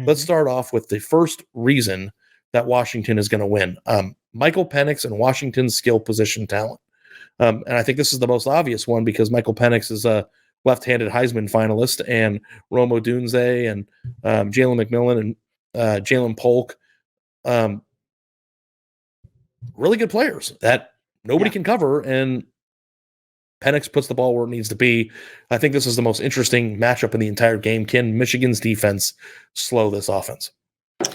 Let's start off with the first reason that Washington is going to win. Michael Penix and Washington's skill position talent. And I think this is the most obvious one because Michael Penix is a left-handed Heisman finalist, and Rome Odunze and Jalen McMillan and Jalen Polk, really good players that nobody can cover, and Penix puts the ball where it needs to be. I think this is the most interesting matchup in the entire game. Can Michigan's defense slow this offense? Well,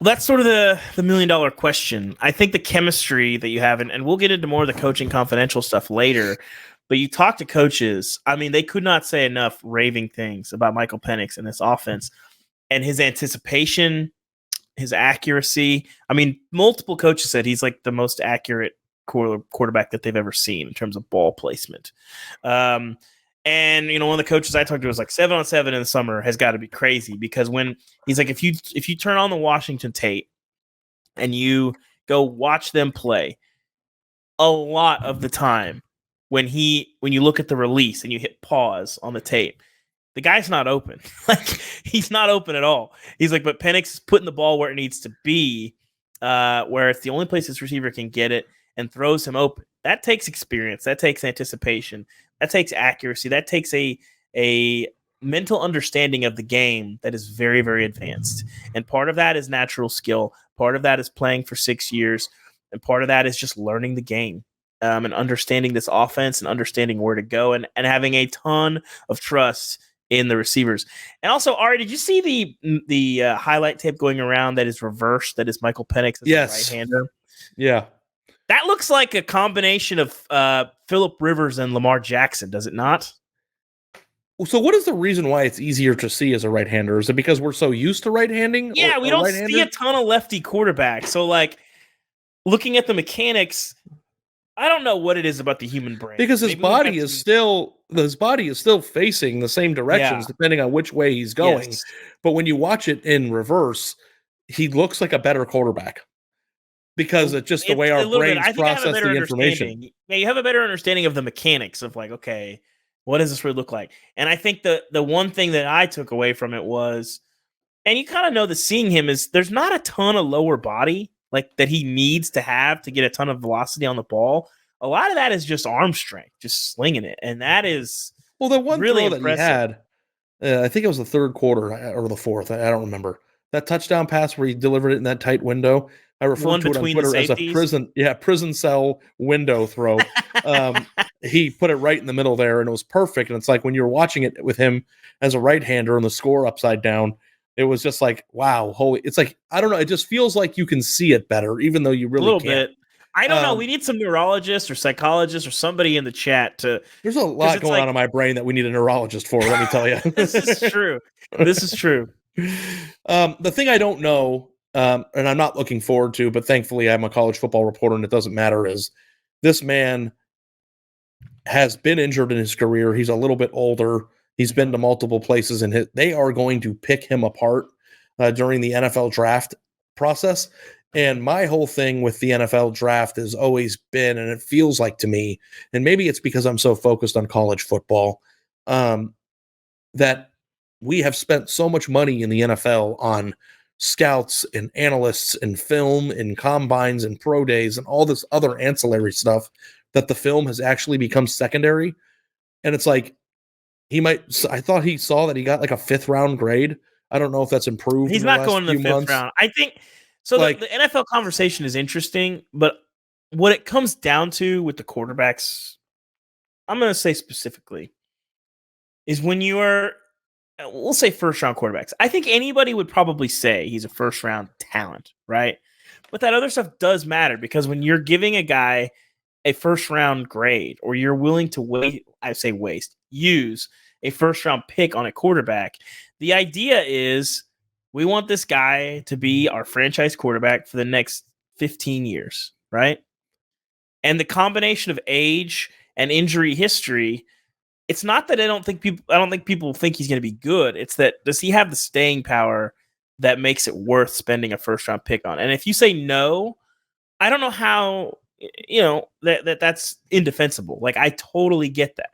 that's sort of the $1 million question. I think the chemistry that you have, and we'll get into more of the coaching confidential stuff later, but you talk to coaches, I mean, they could not say enough raving things about Michael Penix and this offense and his anticipation, his accuracy. I mean, multiple coaches said he's like the most accurate quarterback that they've ever seen in terms of ball placement. And, you know, one of the coaches I talked to was like 7-on-7 in the summer has got to be crazy because when he's like, if you turn on the Washington tape and you go watch them play, a lot of the time when you look at the release and you hit pause on the tape, the guy's not open. Like, he's not open at all. He's like, but Penix is putting the ball where it needs to be, where it's the only place this receiver can get it and throws him open. That takes experience. That takes anticipation. That takes accuracy. That takes a mental understanding of the game that is very, very advanced. And part of that is natural skill. Part of that is playing for 6 years. And part of that is just learning the game and understanding this offense and understanding where to go and having a ton of trust in the receivers. And also, Ari, did you see the highlight tape going around that is reversed? That is Michael Penix as Yes. the right-hander? Yeah. That looks like a combination of Phillip Rivers and Lamar Jackson, does it not? So what is the reason why it's easier to see as a right-hander? Is it because we're so used to right-handing? Yeah, we don't see a ton of lefty quarterbacks. So, like, looking at the mechanics, I don't know what it is about the human brain. Because his body is still facing the same directions depending on which way he's going. Yes. But when you watch it in reverse, he looks like a better quarterback. Because it's just the way our brains process the information. Yeah, you have a better understanding of the mechanics of like, okay, what does this really look like? And I think the one thing that I took away from it was, and you kind of know that seeing him is there's not a ton of lower body like that he needs to have to get a ton of velocity on the ball. A lot of that is just arm strength, just slinging it. And that is the one really throw impressive. That he had, I think it was the third quarter or the fourth. I don't remember. That touchdown pass where he delivered it in that tight window. I refer to it on Twitter as a prison cell window throw. He put it right in the middle there, and it was perfect. And it's like when you were watching it with him as a right-hander and the score upside down, it was just like, wow, holy! It's like, I don't know. It just feels like you can see it better, even though you really can't. A little bit. I don't know. We need some neurologists or psychologists or somebody in the chat to. There's a lot going on in my brain that we need a neurologist for. Let me tell you. This is true. This is true. The thing I don't know, and I'm not looking forward to, but thankfully I'm a college football reporter and it doesn't matter, is this man has been injured in his career. He's a little bit older. He's been to multiple places, and they are going to pick him apart during the NFL draft process. And my whole thing with the NFL draft has always been, and it feels like to me, and maybe it's because I'm so focused on college football, that we have spent so much money in the NFL on scouts and analysts and film and combines and pro days and all this other ancillary stuff that the film has actually become secondary. And it's like, I thought he saw that he got like a 5th round grade. I don't know if that's improved. He's not going to the 5th round. I think so. Like, the NFL conversation is interesting, but what it comes down to with the quarterbacks, I'm going to say specifically, is when you are, we'll say 1st round quarterbacks. I think anybody would probably say he's a 1st round talent, right? But that other stuff does matter because when you're giving a guy a 1st round grade, or you're willing to use a 1st round pick on a quarterback, the idea is we want this guy to be our franchise quarterback for the next 15 years, right? And the combination of age and injury history, it's not that I don't think people think he's going to be good. It's that, does he have the staying power that makes it worth spending a 1st round pick on? And if you say no, I don't know how, that's indefensible. Like, I totally get that.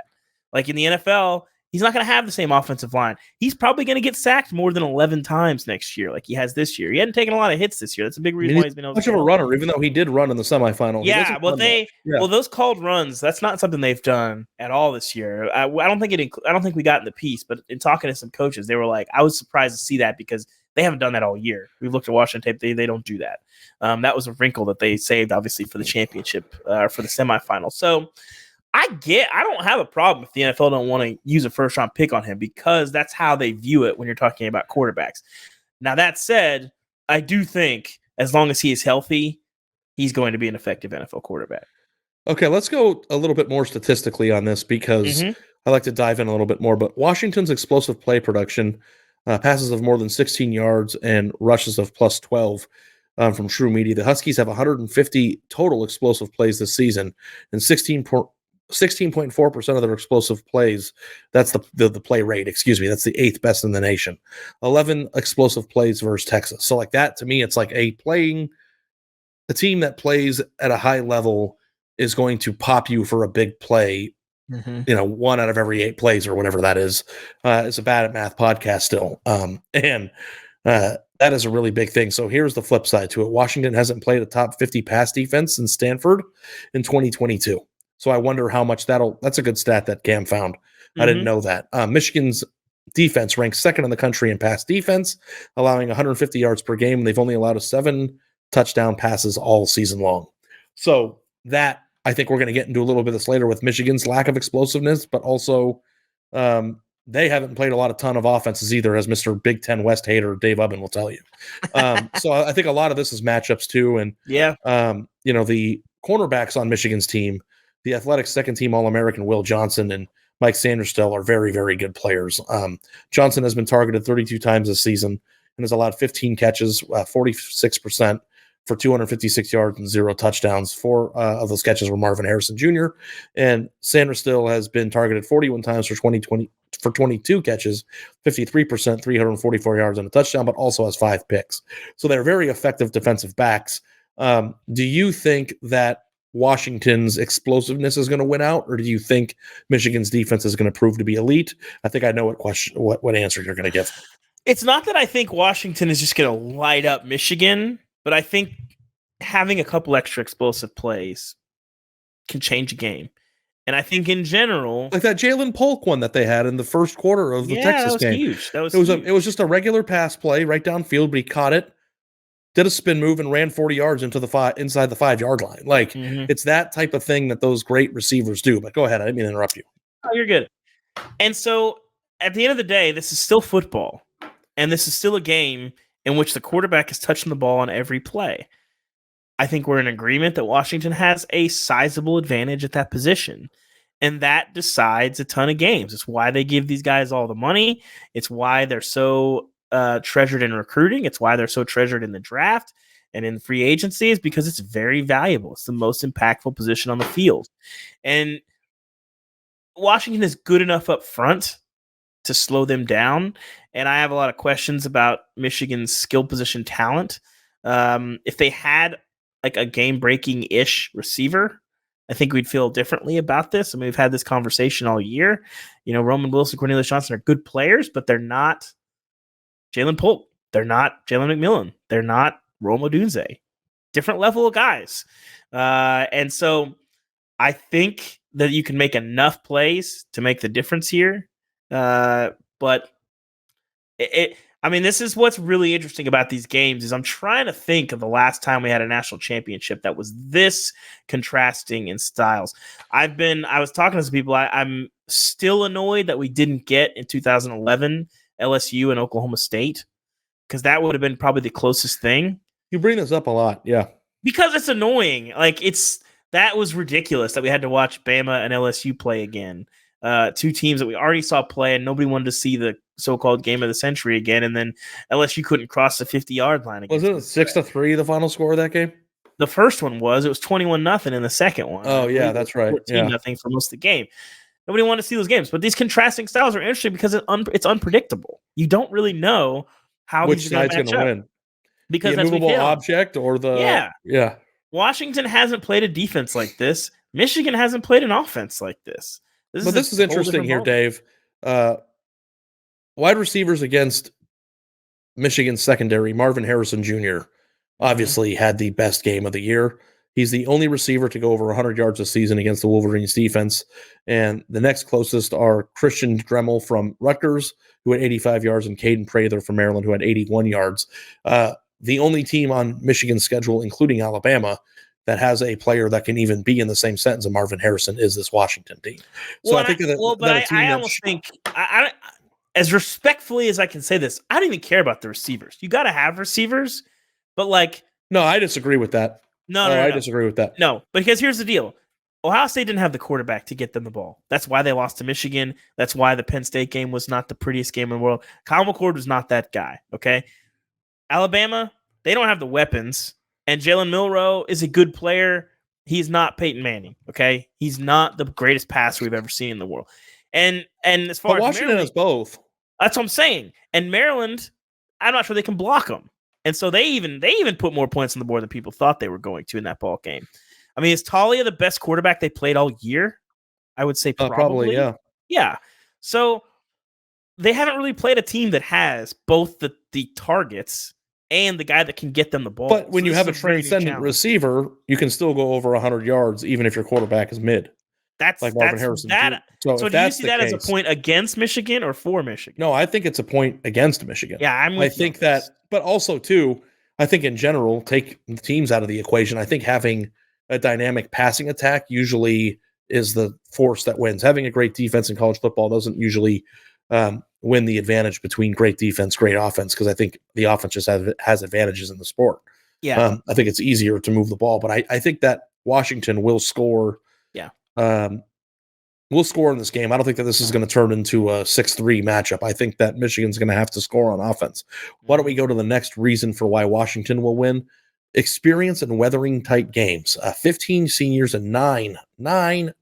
Like, in the NFL, He's not going to have the same offensive line. He's probably going to get sacked more than 11 times next year, like he has this year. He hadn't taken a lot of hits this year. That's a big reason why he's been able to. Much of a runner, even though he did run in the semifinal. Yeah, well, those called runs, that's not something they've done at all this year. I don't think we got in the piece, but in talking to some coaches, they were like, I was surprised to see that because they haven't done that all year. We've looked at Washington tape; they don't do that. That was a wrinkle that they saved, obviously, for the championship or for the semifinal. So I don't have a problem if the NFL don't want to use a first round pick on him because that's how they view it when you're talking about quarterbacks. Now, that said, I do think as long as he is healthy, he's going to be an effective NFL quarterback. Okay, let's go a little bit more statistically on this because I like to dive in a little bit more. But Washington's explosive play production, passes of more than 16 yards and rushes of plus 12 from True Media. The Huskies have 150 total explosive plays this season and 16.4% of their explosive plays. That's the play rate. Excuse me. That's the 8th best in the nation. 11 explosive plays versus Texas. So like that, to me, it's like a team that plays at a high level is going to pop you for a big play. 1 out of every 8 plays or whatever that is. It's a bad at math podcast still. And that is a really big thing. So here's the flip side to it. Washington hasn't played a top 50 pass defense in Stanford in 2022. So I wonder how much that's a good stat that Cam found. I didn't know that. Michigan's defense ranks 2nd in the country in pass defense, allowing 150 yards per game. They've only allowed 7 touchdown passes all season long. So that, I think we're going to get into a little bit of this later with Michigan's lack of explosiveness, but also they haven't played a ton of offenses either, as Mr. Big Ten West hater Dave Ubben will tell you. So I think a lot of this is matchups too. And, the cornerbacks on Michigan's team, the Athletics second-team All-American Will Johnson and Mike Sanderstill are very, very good players. Johnson has been targeted 32 times this season and has allowed 15 catches, 46%. For 256 yards and 0 touchdowns. 4 of those catches were Marvin Harrison Jr. And Sanderstill has been targeted 41 times for 22 catches, 53%, 344 yards and a touchdown, but also has 5 picks. So they're very effective defensive backs. Do you think that Washington's explosiveness is going to win out, or do you think Michigan's defense is going to prove to be elite? I think I know what answer you're going to give. It's not that I think Washington is just going to light up Michigan, but I think having a couple extra explosive plays can change a game. And I think in general, like that Jalen Polk one that they had in the first quarter of the Texas game. Huge. That was huge. It was just a regular pass play right downfield, but he caught it, did a spin move, and ran 40 yards inside the 5-yard line. Like it's that type of thing that those great receivers do. But go ahead, I didn't mean to interrupt you. Oh, you're good. And so at the end of the day, this is still football, and this is still a game in which the quarterback is touching the ball on every play. I think we're in agreement that Washington has a sizable advantage at that position, and that decides a ton of games. It's why they give these guys all the money. It's why they're so treasured in recruiting. It's why they're so treasured in the draft and in free agency, is because it's very valuable. It's the most impactful position on the field. And Washington is good enough up front to slow them down. And I have a lot of questions about Michigan's skill position talent. If they had like a game-breaking-ish receiver, I think we'd feel differently about this. I mean, we've had this conversation all year. Roman Wilson, Cornelius Johnson are good players, but they're not Jalen Polk. They're not Jalen McMillan. They're not Rome Odunze. Different level of guys. And so I think that you can make enough plays to make the difference here. But this is what's really interesting about these games is I'm trying to think of the last time we had a national championship that was this contrasting in styles. I was talking to some people. I'm still annoyed that we didn't get in 2011 LSU and Oklahoma State, because that would have been probably the closest thing. You bring this up a lot. Yeah. Because it's annoying. That was ridiculous that we had to watch Bama and LSU play again. 2 teams that we already saw play, and nobody wanted to see the so-called game of the century again. And then LSU couldn't cross the 50-yard line. Wasn't it 6-3 the final score of that game? The first one was. It was 21-0 in the second one. Oh yeah, that's right. 14-0 for most of the game. Nobody wanted to see those games, but these contrasting styles are interesting because it's unpredictable. You don't really know how which side's going to win, because the immovable object or the yeah. Washington hasn't played a defense like this. Michigan hasn't played an offense like this. This is interesting here, Dave. Wide receivers against Michigan's secondary, Marvin Harrison Jr. obviously had the best game of the year. He's the only receiver to go over 100 yards this season against the Wolverines defense. And the next closest are Christian Dremel from Rutgers, who had 85 yards, and Caden Prather from Maryland, who had 81 yards. The only team on Michigan's schedule, including Alabama, that has a player that can even be in the same sentence of Marvin Harrison is this Washington team. So well, I think I almost think as respectfully as I can say this, I don't even care about the receivers. You got to have receivers, but like, no, I disagree with that. I disagree with that. No, because here's the deal. Ohio State didn't have the quarterback to get them the ball. That's why they lost to Michigan. That's why the Penn State game was not the prettiest game in the world. Kyle McCord was not that guy, okay? Alabama, they don't have the weapons, and Jalen Milroe is a good player. He's not Peyton Manning, okay? He's not the greatest passer we've ever seen in the world. And as far as Washington Maryland, has both. That's what I'm saying. And Maryland, I'm not sure they can block them. And so they even put more points on the board than people thought they were going to in that ball game. I mean, is Talia the best quarterback they played all year? I would say probably. Yeah. Yeah. So they haven't really played a team that has both the targets and the guy that can get them the ball. But when you have a transcendent receiver, you can still go over 100 yards, even if your quarterback is mid. That's like Marvin Harrison. So do you see that as a point against Michigan or for Michigan? No, I think it's a point against Michigan. Yeah, I think that, but also too, I think in general, take the teams out of the equation. I think having a dynamic passing attack usually is the force that wins. Having a great defense in college football doesn't usually win the advantage between great defense, great offense, because I think the offense just has advantages in the sport. Yeah, I think it's easier to move the ball, but I think that Washington will score. Yeah. We'll score in this game. I don't think that this is going to turn into a 6-3 matchup. I think that Michigan's going to have to score on offense. Why don't we go to the next reason for why Washington will win? Experience and weathering tight games. 15 seniors and nine. Can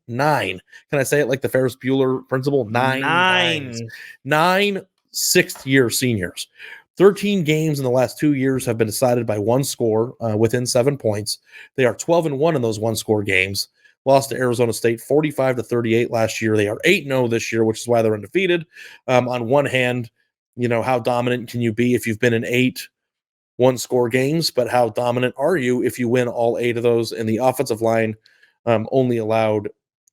I say it like the Ferris Bueller principle? Nine sixth-year seniors. 13 games in the last 2 years have been decided by one score within 7 points. They are 12-1 in those one-score games. Lost to Arizona State 45-38 last year. They are 8-0 this year, which is why they're undefeated. On one hand, how dominant can you be if you've been in 8 one-score games? But how dominant are you if you win all 8 of those? And the offensive line only allowed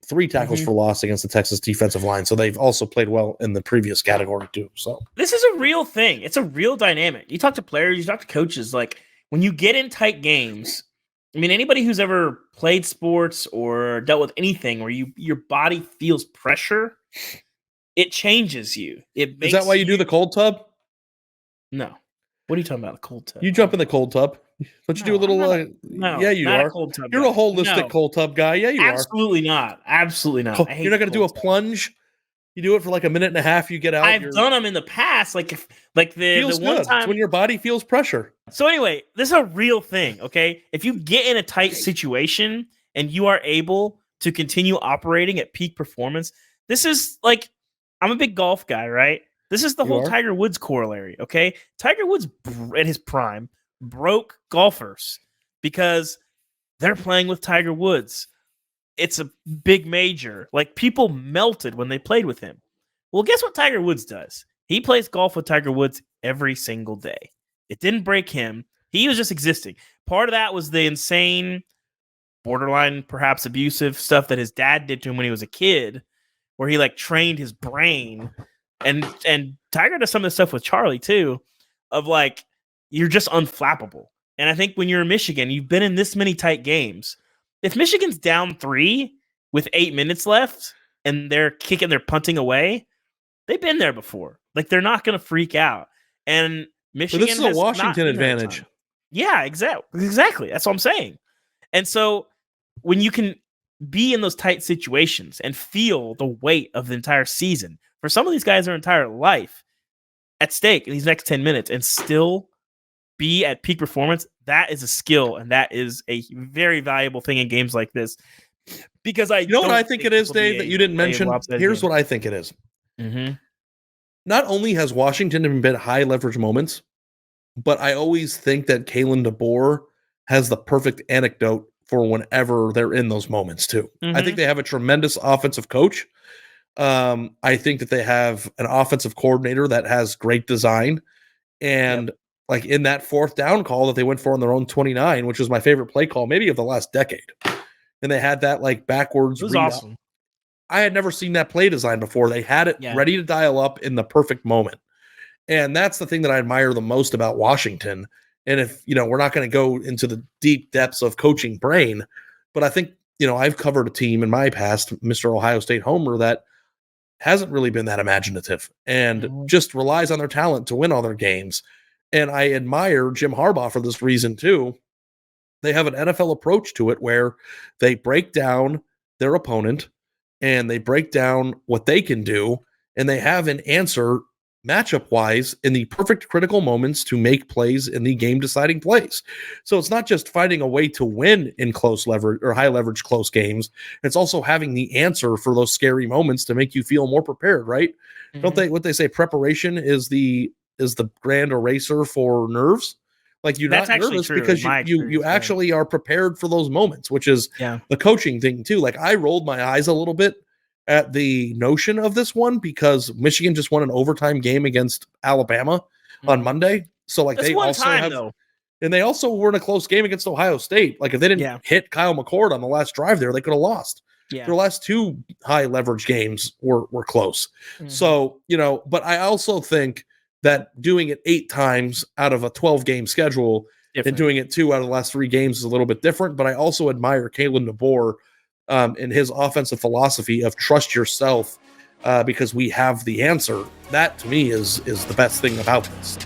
3 tackles for loss against the Texas defensive line. So they've also played well in the previous category too. So this is a real thing. It's a real dynamic. You talk to players, you talk to coaches. Like when you get in tight games, I mean, anybody who's ever played sports or dealt with anything where your body feels pressure, it changes you. Is that why you do the cold tub? No. What are you talking about? The cold tub? You jump in the cold tub. But you do a little. No, yeah, you are. You're a holistic cold tub guy. Yeah, you Absolutely not. Absolutely not. You're not going to do a plunge. You do it for like a minute and a half. You get out. I've done them in the past. Like the one time it's when your body feels pressure. So anyway, this is a real thing. Okay, if you get in a tight situation and you are able to continue operating at peak performance, this is like, I'm a big golf guy, right? This is the whole Tiger Woods corollary. Okay, Tiger Woods at his prime broke golfers because they're playing with Tiger Woods. It's a big major. Like, people melted when they played with him. Well, guess what Tiger Woods does? He plays golf with Tiger Woods every single day. It didn't break him. He was just existing. Part of that was the insane, borderline, perhaps abusive stuff that his dad did to him when he was a kid, where he like trained his brain. And Tiger does some of the stuff with Charlie too, of like, you're just unflappable. And I think when you're in Michigan, you've been in this many tight games. If Michigan's down 3 with 8 minutes left and they're punting away, they've been there before. Like, they're not going to freak out. And Michigan, this is a Washington advantage. Yeah, exactly. That's what I'm saying. And so when you can be in those tight situations and feel the weight of the entire season, for some of these guys, their entire life at stake in these next 10 minutes, and still be at peak performance, that is a skill, and that is a very valuable thing in games like this. Because you know what I think it is, Dave, that you didn't mention? Here's what I think it is. Mm-hmm. Not only has Washington been high leverage moments, but I always think that Kalen DeBoer has the perfect anecdote for whenever they're in those moments too. Mm-hmm. I think they have a tremendous offensive coach. I think that they have an offensive coordinator that has great design. And like in that fourth down call that they went for on their own 29, which was my favorite play call, maybe of the last decade. And they had that like backwards It was read. awesome. I had never seen that play design before. They had it ready to dial up in the perfect moment. And that's the thing that I admire the most about Washington. And if, we're not going to go into the deep depths of coaching brain, but I think, I've covered a team in my past, Mr. Ohio State Homer, that hasn't really been that imaginative and just relies on their talent to win all their games. And I admire Jim Harbaugh for this reason too. They have an NFL approach to it where they break down their opponent and they break down what they can do, and they have an answer matchup wise in the perfect critical moments to make plays in the game deciding plays. So it's not just finding a way to win in close leverage or high leverage close games. It's also having the answer for those scary moments to make you feel more prepared, right? Don't they, what they say, preparation is the grand eraser for nerves. Like you're That's not actually nervous true, because you actually are prepared for those moments, which is the coaching thing too. Like I rolled my eyes a little bit at the notion of this one because Michigan just won an overtime game against Alabama on Monday. So like they also and they also were in a close game against Ohio State. Like if they didn't hit Kyle McCord on the last drive there, they could have lost. Their last two high leverage games were close. So, but I also think that doing it 8 times out of a 12 game schedule and doing it 2 out of the last 3 games is a little bit different. But I also admire Kalen DeBoer in his offensive philosophy of trust yourself because we have the answer. That to me is the best thing about this.